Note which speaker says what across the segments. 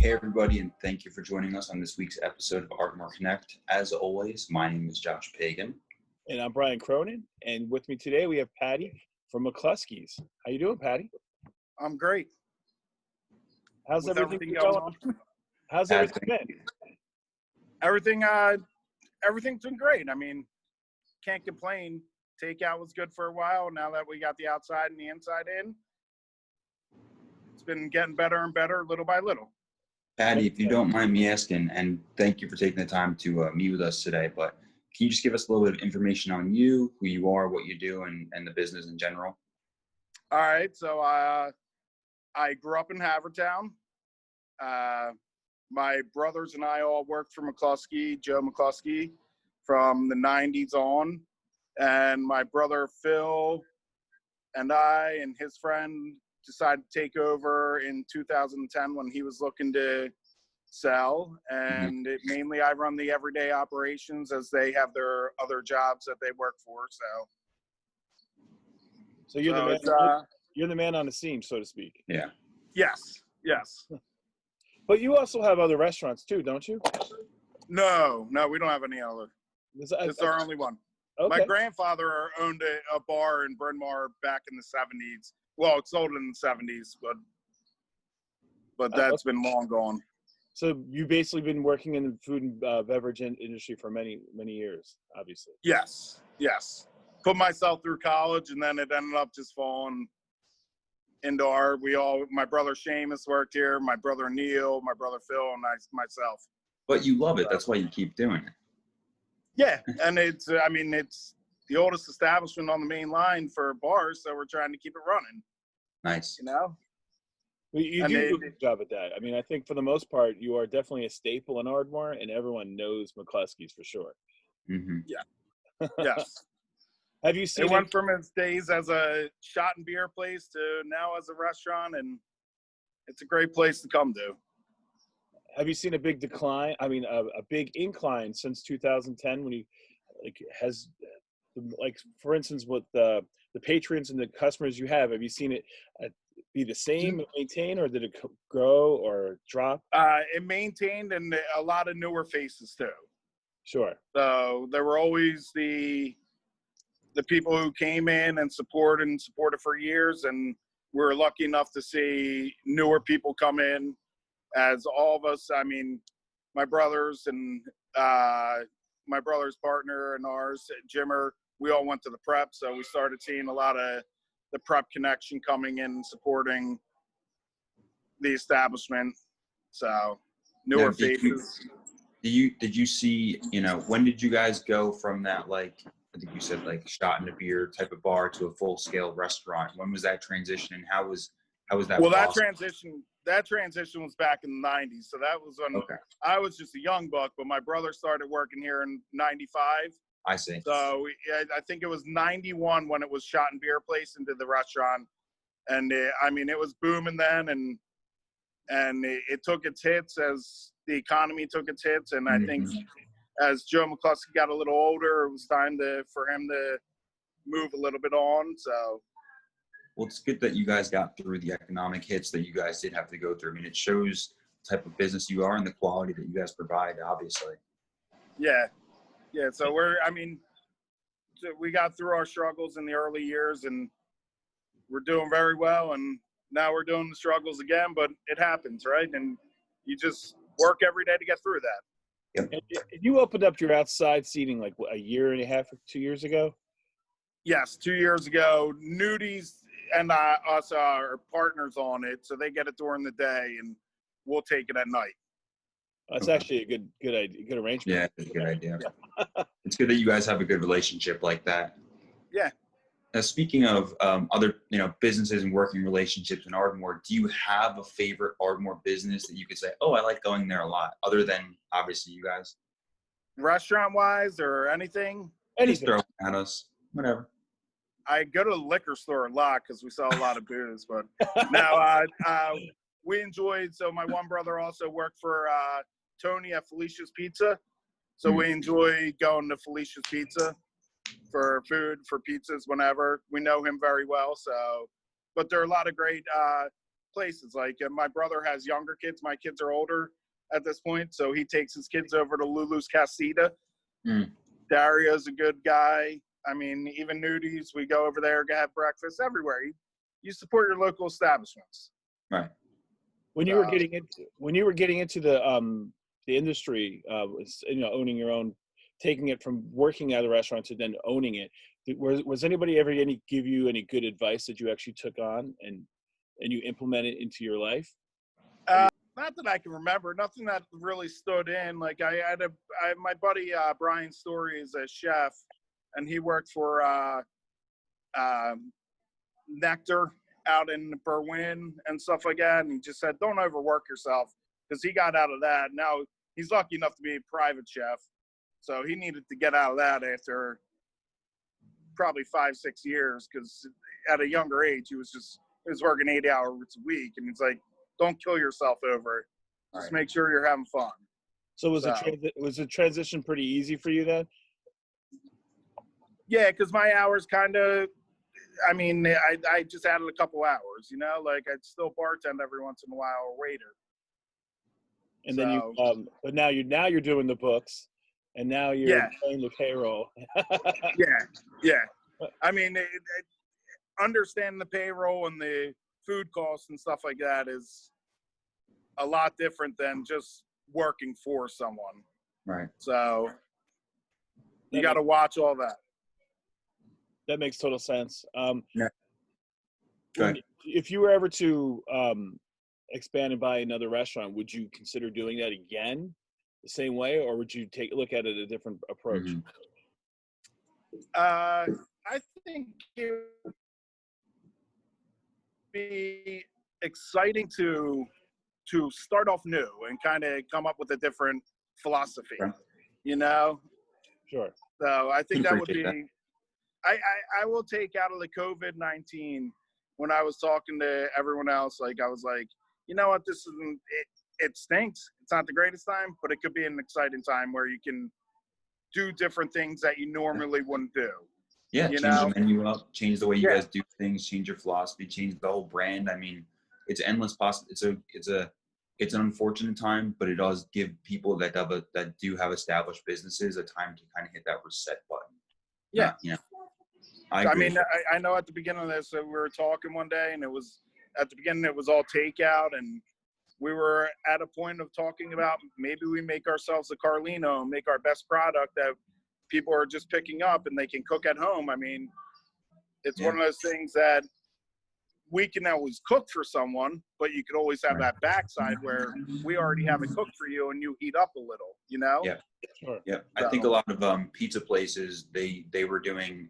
Speaker 1: Hey everybody, and thank you for joining us on this week's episode of Ardmore Connect. As always, my name is Josh Pagan.
Speaker 2: And I'm Brian Cronin, and with me today we have Paddy from McCloskeys. How you doing, Paddy?
Speaker 3: I'm great.
Speaker 2: How's
Speaker 3: With
Speaker 2: everything
Speaker 3: everything
Speaker 2: going?
Speaker 3: going on?
Speaker 2: How's everything been?
Speaker 3: Everything's been great. I mean, can't complain. Takeout was good for a while. Now that we got the outside and the inside in, it's been getting better and better little by little.
Speaker 1: Paddy, if you don't mind me asking, and thank you for taking the time to meet with us today, but can you just give us a little bit of information on you, who you are, what you do, and the business in general?
Speaker 3: All right. So I grew up in Havertown. My brothers and I all worked for McCloskey, Joe McCloskey, from the 90s on. And my brother Phil and I and his friend decided to take over in 2010 when he was looking to sell. And mainly I run the everyday operations as they have their other jobs that they work for.
Speaker 2: So you're the man. You're the man on the scene, so to speak.
Speaker 1: Yeah.
Speaker 3: Yes.
Speaker 2: But you also have other restaurants too, don't you?
Speaker 3: No, we don't have any other. It's our only one.
Speaker 2: Okay.
Speaker 3: My grandfather owned a bar in Bryn Mawr back in the 70s. Well, it sold in the 70s, but that's been long gone.
Speaker 2: So you've basically been working in the food and beverage industry for many, many years, obviously.
Speaker 3: Yes. Put myself through college, and then it ended up just falling into my brother Seamus worked here, my brother Neil, my brother Phil, and myself.
Speaker 1: But you love it. That's why you keep doing it.
Speaker 3: Yeah, and it's the oldest establishment on the main line for bars, so we're trying to keep it running.
Speaker 1: Nice.
Speaker 3: You know?
Speaker 2: You do a good job at that. I mean, I think for the most part, you are definitely a staple in Ardmore, and everyone knows McCloskey's for sure.
Speaker 1: Mm-hmm.
Speaker 3: Yeah. Yes.
Speaker 2: Have you seen
Speaker 3: it went from its days as a shot and beer place to now as a restaurant, and it's a great place to come to.
Speaker 2: Have you seen a big decline? I mean, a big incline since 2010 when for instance, with the patrons and the customers you have you seen it be the same, maintain, or did it grow or drop?
Speaker 3: It maintained, and a lot of newer faces too.
Speaker 2: Sure.
Speaker 3: So there were always the people who came in and supported for years, and we were lucky enough to see newer people come in. As all of us, I mean, my brothers and my brother's partner and ours, Jimmer, we all went to the prep, so we started seeing a lot of the prep connection coming in and supporting the establishment. So newer faces.
Speaker 1: Did you see, when did you guys go from that, like, I think you said like shot and a beer type of bar to a full scale restaurant? When was that transition, and how was that?
Speaker 3: Well, that transition was back in the 90s. So that was when I was just a young buck, but my brother started working here in 95.
Speaker 1: I see.
Speaker 3: So I think it was 91 when it was shot and beer place into the restaurant. And it was booming then, and it took its hits as the economy took its hits. And I think as Joe McCloskey got a little older, it was time for him to move a little bit on. So.
Speaker 1: Well, it's good that you guys got through the economic hits that you guys did have to go through. I mean, it shows the type of business you are and the quality that you guys provide, obviously.
Speaker 3: Yeah. So we got through our struggles in the early years, and we're doing very well. And now we're doing the struggles again, but it happens, right? And you just work every day to get through that.
Speaker 1: Yep.
Speaker 2: And you opened up your outside seating like a year and a half or 2 years ago?
Speaker 3: Yes, 2 years ago. Nudies and us are partners on it, so they get it during the day, and we'll take it at night.
Speaker 2: That's actually a good idea, good arrangement.
Speaker 1: Yeah, it's a good idea. It's good that you guys have a good relationship like that.
Speaker 3: Yeah.
Speaker 1: Now, speaking of other businesses and working relationships in Ardmore, do you have a favorite Ardmore business that you could say, oh, I like going there a lot, other than obviously you guys?
Speaker 3: Restaurant-wise or anything?
Speaker 1: Just throw at us, whatever.
Speaker 3: I go to the liquor store a lot because we sell a lot of booze, but now we enjoyed. So my one brother also worked for Tony at Felicia's Pizza, so we enjoy going to Felicia's Pizza for food, for pizzas whenever. We know him very well, so. But there are a lot of great places. Like my brother has younger kids. My kids are older at this point, so he takes his kids over to Lulu's Casita. Dario's a good guy. I mean, even Nudies, we go over there, have breakfast everywhere. You support your local establishments.
Speaker 1: Right.
Speaker 2: When you were getting into the industry, owning your own, taking it from working at a restaurant to then owning it, was anybody ever give you any good advice that you actually took on and you implemented into your life?
Speaker 3: Not that I can remember. Nothing that really stood in. Like my buddy Brian Story is a chef, and he worked for Nectar out in Berwyn and stuff like that. And he just said, don't overwork yourself, because he got out of that. Now he's lucky enough to be a private chef, so he needed to get out of that after probably 5-6 years, because at a younger age he was working 80 hours a week, and he's like, don't kill yourself over it. Just make sure you're having fun.
Speaker 2: So was the transition pretty easy for you then?
Speaker 3: Yeah, because my hours kind of, I mean, I just added a couple hours, like I'd still bartend every once in a while or waiter.
Speaker 2: And then but now you're doing the books, and now you're paying the payroll. Yeah.
Speaker 3: I mean, understanding the payroll and the food costs and stuff like that is a lot different than just working for someone.
Speaker 1: Right.
Speaker 3: So you got to watch all that.
Speaker 2: That makes total sense.
Speaker 1: Yeah.
Speaker 2: If you were ever to expand and buy another restaurant, would you consider doing that again the same way, or would you look at it a different approach?
Speaker 1: Mm-hmm.
Speaker 3: I think it would be exciting to start off new and kind of come up with a different philosophy,
Speaker 2: Sure.
Speaker 3: So I think that would be
Speaker 1: that.
Speaker 3: I will take out of the COVID-19, when I was talking to everyone else, like I was like, you know what, this isn't it stinks. It's not the greatest time, but it could be an exciting time where you can do different things that you normally wouldn't do.
Speaker 1: Yeah, change the menu up, change the way you guys do things, change your philosophy, change the whole brand. I mean, it's endless it's an unfortunate time, but it does give people that do have established businesses a time to kind of hit that reset button.
Speaker 3: Yeah.
Speaker 1: I
Speaker 3: mean, I know at the beginning of this, we were talking one day, and it was all takeout, and we were at a point of talking about maybe we make ourselves a Carlino, make our best product that people are just picking up and they can cook at home. I mean, it's one of those things that we can always cook for someone, but you could always have that backside where we already have it cooked for you and you heat up a little,
Speaker 1: Yeah.
Speaker 2: Sure.
Speaker 1: Yeah. I think a lot of pizza places, they were doing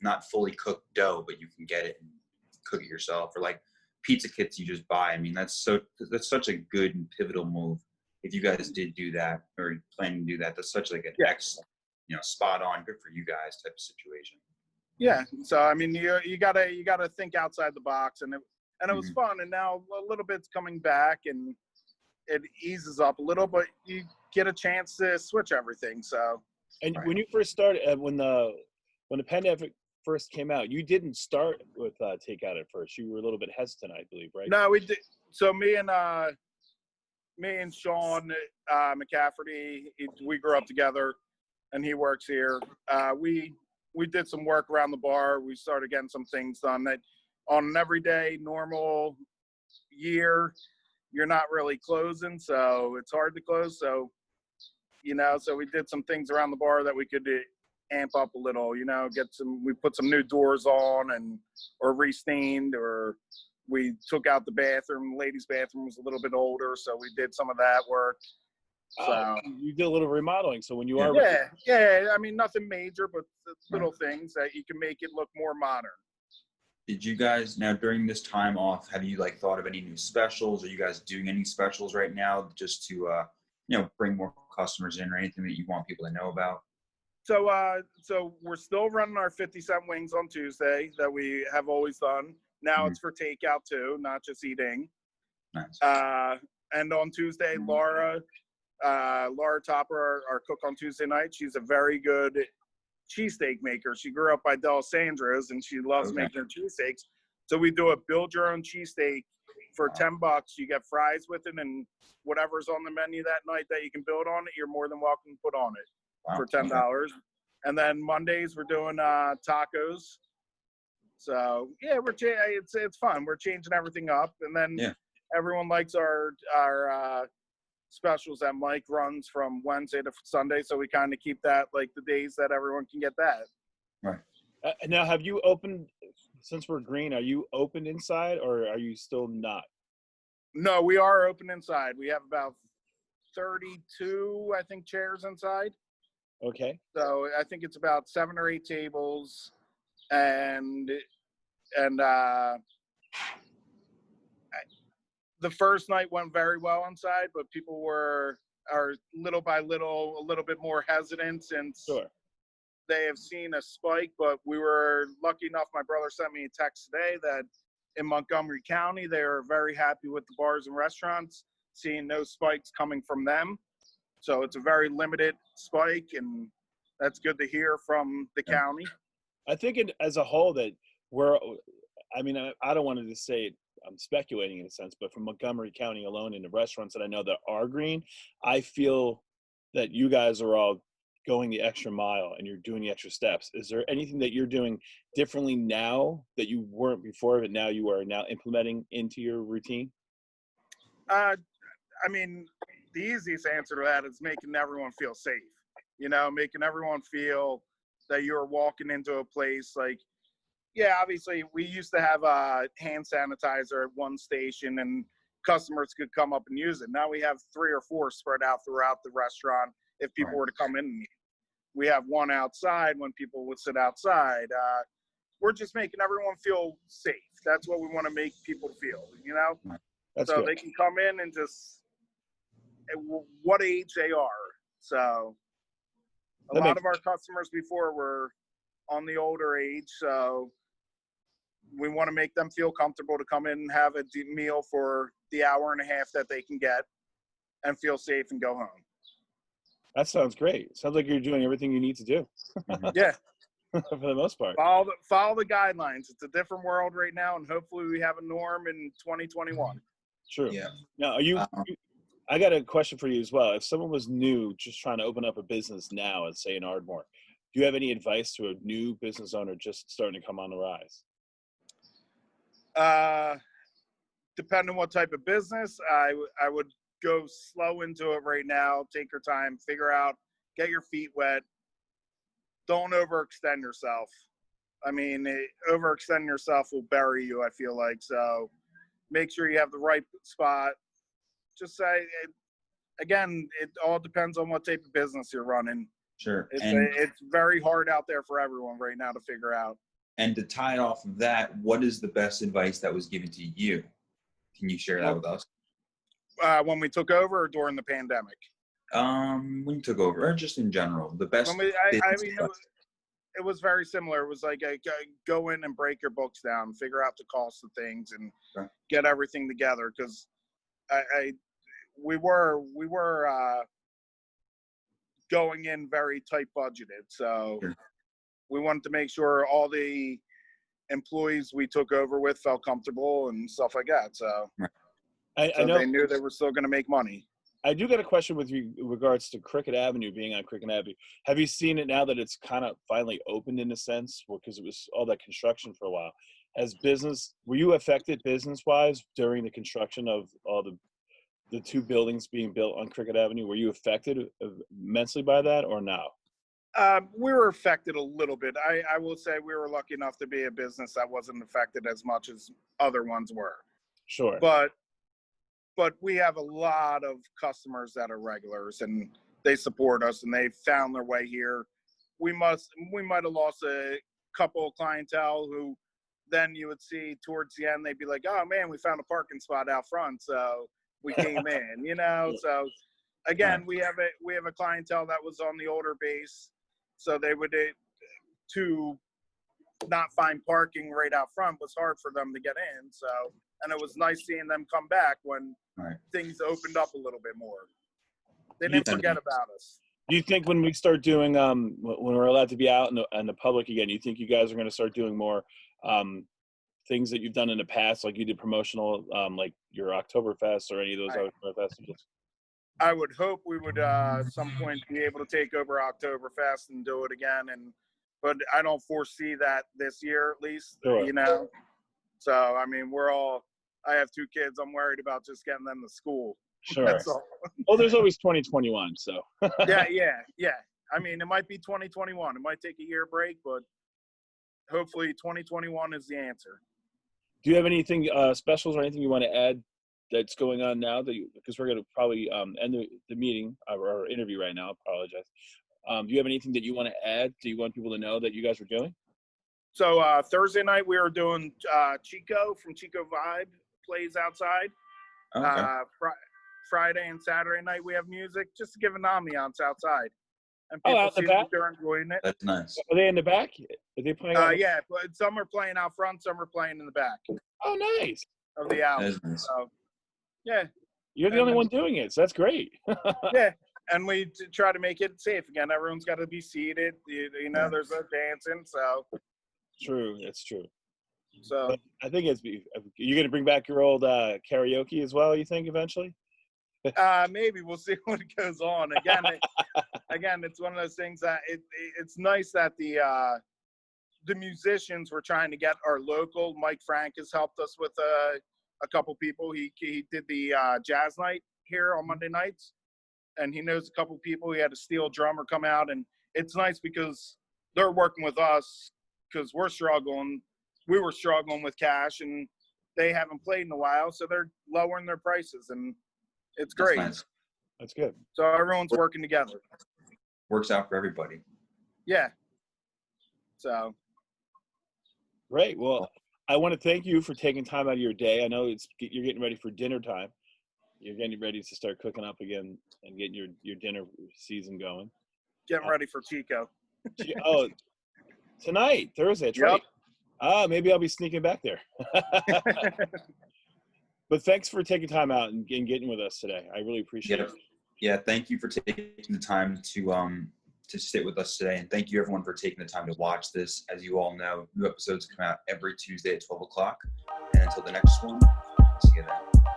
Speaker 1: not fully cooked dough, but you can get it and cook it yourself, or like pizza kits you just buy. I mean, that's such a good and pivotal move. If you guys did do that or planning to do that, that's such like an excellent, spot on, good for you guys type of situation.
Speaker 3: Yeah. So I mean, you gotta think outside the box, and it was fun. And now a little bit's coming back, and it eases up a little, but you get a chance to switch everything. So.
Speaker 2: And when you first started, when the pandemic first came out, you didn't start with takeout at first. You were a little bit hesitant, I believe, right?
Speaker 3: No, we did. So me and Sean McCafferty, we grew up together, and he works here. We did some work around the bar. We started getting some things done that on an everyday normal year, you're not really closing. So it's hard to close. So, so we did some things around the bar that we could amp up a little, we put some new doors on or restained, or we took out the bathroom. The ladies' bathroom was a little bit older, so we did some of that work. So
Speaker 2: you did a little remodeling. So when you are
Speaker 3: I mean, nothing major, but little things that you can make it look more modern.
Speaker 1: Did you guys, now during this time off, have you thought of any new specials? Are you guys doing any specials right now just to bring more customers in, or anything that you want people to know about?
Speaker 3: So we're still running our 50-cent wings on Tuesday that we have always done. Now it's for takeout too, not just eating.
Speaker 1: Nice.
Speaker 3: And on Tuesday, Laura Topper, our cook on Tuesday night, she's a very good cheesesteak maker. She grew up by Del Sandra's, and she loves making her cheesesteaks. So we do a build your own cheesesteak for $10, you get fries with it, and whatever's on the menu that night that you can build on it, you're more than welcome to put on it for $10. Okay. And then Mondays we're doing tacos. So yeah, it's fun. We're changing everything up, and then everyone likes our specials that Mike runs from Wednesday to Sunday. So we kind of keep that like the days that everyone can get that.
Speaker 1: Right.
Speaker 2: Now, have you opened, since we're green, are you open inside or are you still not?
Speaker 3: No, we are open inside. We have about 32, I think, chairs inside.
Speaker 2: Okay.
Speaker 3: So I think it's about 7 or 8 tables, and the first night went very well inside, but people are little by little a little bit more hesitant since they have seen a spike. But we were lucky enough, my brother sent me a text today that in Montgomery County, they are very happy with the bars and restaurants, seeing no spikes coming from them. So it's a very limited spike, and that's good to hear from the county.
Speaker 2: I think as a whole that I don't want to just say it, I'm speculating in a sense, but from Montgomery County alone in the restaurants that I know that are green, I feel that you guys are all going the extra mile and you're doing the extra steps. Is there anything that you're doing differently now that you weren't before, but now you are now implementing into your routine?
Speaker 3: I mean, the easiest answer to that is making everyone feel safe. You know, making everyone feel that you're walking into a place like, yeah, obviously we used to have a hand sanitizer at one station and customers could come up and use it. Now we have 3 or 4 spread out throughout the restaurant. If people were to come in, we have one outside when people would sit outside. We're just making everyone feel safe. That's what we want to make people feel, you know?
Speaker 2: That's
Speaker 3: so
Speaker 2: good.
Speaker 3: They can come in and just what age they are. So a lot of our customers before were on the older age, so we want to make them feel comfortable to come in and have a meal for the hour and a half that they can get and feel safe and go home.
Speaker 2: That sounds great. Sounds like you're doing everything you need to do.
Speaker 3: Yeah.
Speaker 2: For the most part.
Speaker 3: Follow the guidelines. It's a different world right now, and hopefully we have a norm in 2021.
Speaker 2: True.
Speaker 1: Yeah.
Speaker 2: Now, I got a question for you as well. If someone was new, just trying to open up a business now, let's say in Ardmore, do you have any advice to a new business owner just starting to come on the rise?
Speaker 3: Depending on what type of business, I would go slow into it right now. Take your time, figure out, get your feet wet. Don't overextend yourself. I mean, overextending yourself will bury you, I feel like. So make sure you have the right spot. Just say, again, it all depends on what type of business you're running.
Speaker 1: Sure.
Speaker 3: It's very hard out there for everyone right now to figure out.
Speaker 1: And to tie it off of that, what is the best advice that was given to you? Can you share that with us?
Speaker 3: When we took over or during the pandemic?
Speaker 1: When you took over, or just in general, the best.
Speaker 3: It was very similar. It was like go in and break your books down, figure out the cost of things, and get everything together. Because we were going in very tight budgeted, so we wanted to make sure all the employees we took over with felt comfortable and stuff like that. So,
Speaker 2: I know
Speaker 3: they knew they were still going to make money.
Speaker 2: I do got a question with you in regards to Cricket Avenue, being on Cricket Avenue. Have you seen it now that it's kind of finally opened in a sense? Because it was all that construction for a while. Were you affected business-wise during the construction of all the 2 buildings being built on Cricket Avenue? Were you affected immensely by that or no?
Speaker 3: We were affected a little bit. I will say we were lucky enough to be a business that wasn't affected as much as other ones were.
Speaker 2: Sure.
Speaker 3: But we have a lot of customers that are regulars and they support us and they found their way here. We might have lost a couple of clientele who then you would see towards the end, they'd be like, oh man, we found a parking spot out front. So we came in, you know? So again, we have a clientele that was on the older base. So they would, to not find parking right out front was hard for them to get in. So, and it was nice seeing them come back when things opened up a little bit more. They didn't forget about us.
Speaker 2: Do you think when we start doing, when we're allowed to be out in the public again, you think you guys are going to start doing more things that you've done in the past, like you did promotional, like your Oktoberfest or any of those other festivals?
Speaker 3: I would hope we would at some point be able to take over Oktoberfest and do it again, but I don't foresee that this year at least.
Speaker 2: Sure.
Speaker 3: You know, so I mean, I have 2 kids. I'm worried about just getting them to school.
Speaker 2: Sure.
Speaker 3: That's all.
Speaker 2: Well, there's always 2021, so.
Speaker 3: Yeah. I mean, it might be 2021. It might take a year break, but hopefully 2021 is the answer.
Speaker 2: Do you have anything specials or anything you want to add that's going on now? Because we're going to probably end the meeting or interview right now. I apologize. Do you have anything that you want to add? Do you want people to know that you guys are doing?
Speaker 3: So Thursday night we are doing Chico from Chico Vibe plays outside.
Speaker 1: Okay.
Speaker 3: Friday and Saturday night we have music just to give an ambiance outside. And
Speaker 2: Out in the back?
Speaker 3: They're enjoying it.
Speaker 1: That's nice.
Speaker 2: Are they in the back? Are they playing?
Speaker 3: Yeah, but some are playing out front, some are playing in the back
Speaker 2: Oh, nice.
Speaker 3: of the alley.
Speaker 1: That is nice.
Speaker 3: So, yeah.
Speaker 2: You're the only one doing it, so that's great.
Speaker 3: Yeah, and we try to make it safe. Again, everyone's got to be seated. You know, there's no dancing, so.
Speaker 2: True, that's true.
Speaker 3: So
Speaker 2: but I think you're going to bring back your old karaoke as well, you think, eventually?
Speaker 3: maybe we'll see what goes on. Again, it's one of those things that it's nice that the musicians we're trying to get are local. Mike Frank has helped us with a couple people. He did the jazz night here on Monday nights, and he knows a couple people. He had a steel drummer come out, and it's nice because they're working with us because we're struggling. We were struggling with cash, and they haven't played in a while, so they're lowering their prices, and it's great.
Speaker 1: That's nice.
Speaker 2: That's good.
Speaker 3: So everyone's working together.
Speaker 1: Works out for everybody.
Speaker 3: Yeah. So.
Speaker 2: Great. Well, I want to thank you for taking time out of your day. I know you're getting ready for dinner time. You're getting ready to start cooking up again and getting your dinner season going.
Speaker 3: Getting ready for Chico.
Speaker 2: Oh, tonight, Thursday. That's right. Maybe I'll be sneaking back there. But thanks for taking time out and getting with us today. I really appreciate it.
Speaker 1: Yeah, thank you for taking the time to sit with us today, and thank you everyone for taking the time to watch this. As you all know, new episodes come out every Tuesday at 12 o'clock. And until the next one, see you then.